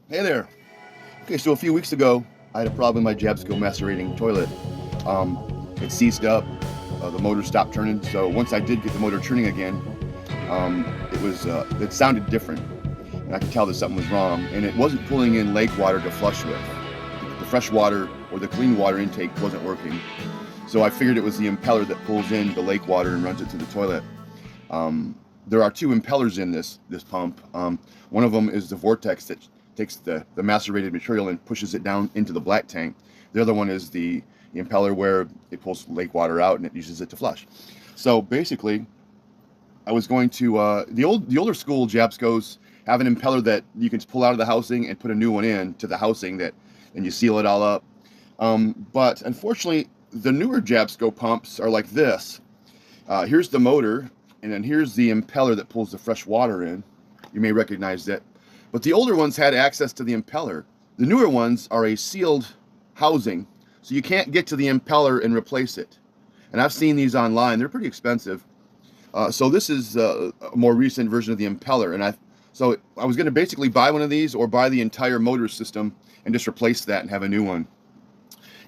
Hey there. Okay, so a few weeks ago, I had a problem with my Jabsco Macerating toilet. It seized up, the motor stopped turning. So once I did get the motor turning again, it sounded different, and I could tell that something was wrong. And it wasn't pulling in lake water to flush with. The fresh water or the clean water intake wasn't working. So I figured it was the impeller that pulls in the lake water and runs it to the toilet. There are two impellers in this pump. One of them is the vortex that takes the macerated material and pushes it down into the black tank. The other one is the impeller where it pulls lake water out and it uses it to flush. So basically, I was going to the older school Jabscos have an impeller that you can pull out of the housing and put a new one in to the housing and you seal it all up. But unfortunately, the newer Jabsco pumps are like this. Here's the motor, and then here's the impeller that pulls the fresh water in. You may recognize that. But the older ones had access to the impeller. The newer ones are a sealed housing, so you can't get to the impeller and replace it. And I've seen these online. They're pretty expensive. So this is a more recent version of the impeller. And I was going to basically buy one of these or buy the entire motor system and just replace that and have a new one.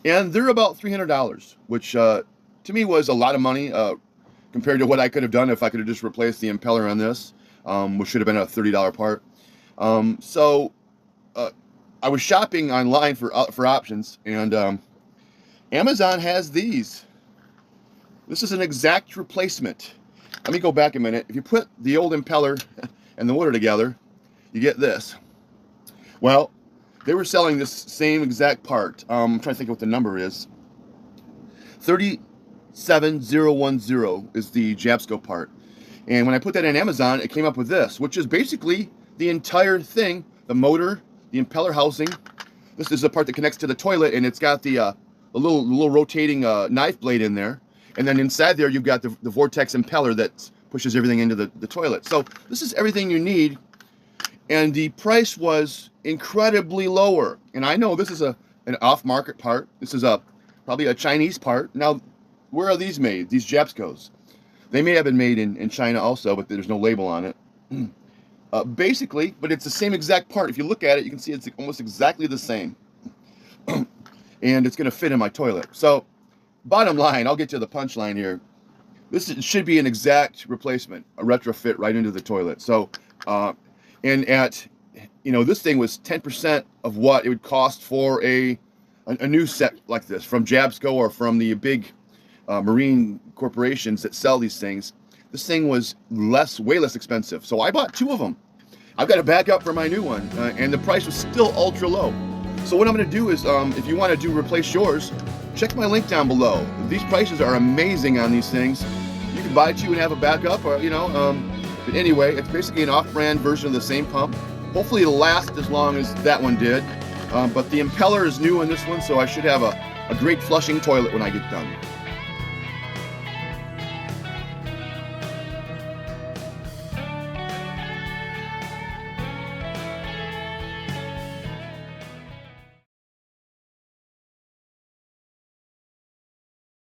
And they're about $300, which to me was a lot of money compared to what I could have done if I could have just replaced the impeller on this, which should have been a $30 part. So I was shopping online for options, and Amazon has these. This is an exact replacement. Let me go back a minute. If you put the old impeller and the motor together, you get this. Well, they were selling this same exact part. I'm trying to think of what the number is. 37010 is the Jabsco part. And when I put that in Amazon, it came up with this, which is basically the entire thing, the motor, the impeller housing. This is the part that connects to the toilet, and it's got the little rotating knife blade in there. And then inside there, you've got the vortex impeller that pushes everything into the toilet. So this is everything you need. And the price was incredibly lower. And I know this is an off-market part. This is probably a Chinese part. Now, where are these made? These Jabscos. They may have been made in China also, but there's no label on it. Basically, but it's the same exact part. If you look at it, you can see it's almost exactly the same. And it's going to fit in my toilet. So, bottom line, I'll get to the punchline here. Should be an exact replacement, a retrofit right into the toilet. So, this thing was 10% of what it would cost for a new set like this from Jabsco or from the big marine corporations that sell these things. This thing was way less expensive. So I bought two of them. I've got a backup for my new one, and the price was still ultra low. So what I'm going to do is, if you want to replace yours, check my link down below. These prices are amazing on these things. You can buy two and have a backup, or but anyway, it's basically an off-brand version of the same pump. Hopefully it'll last as long as that one did. But the impeller is new in this one, so I should have a great flushing toilet when I get done.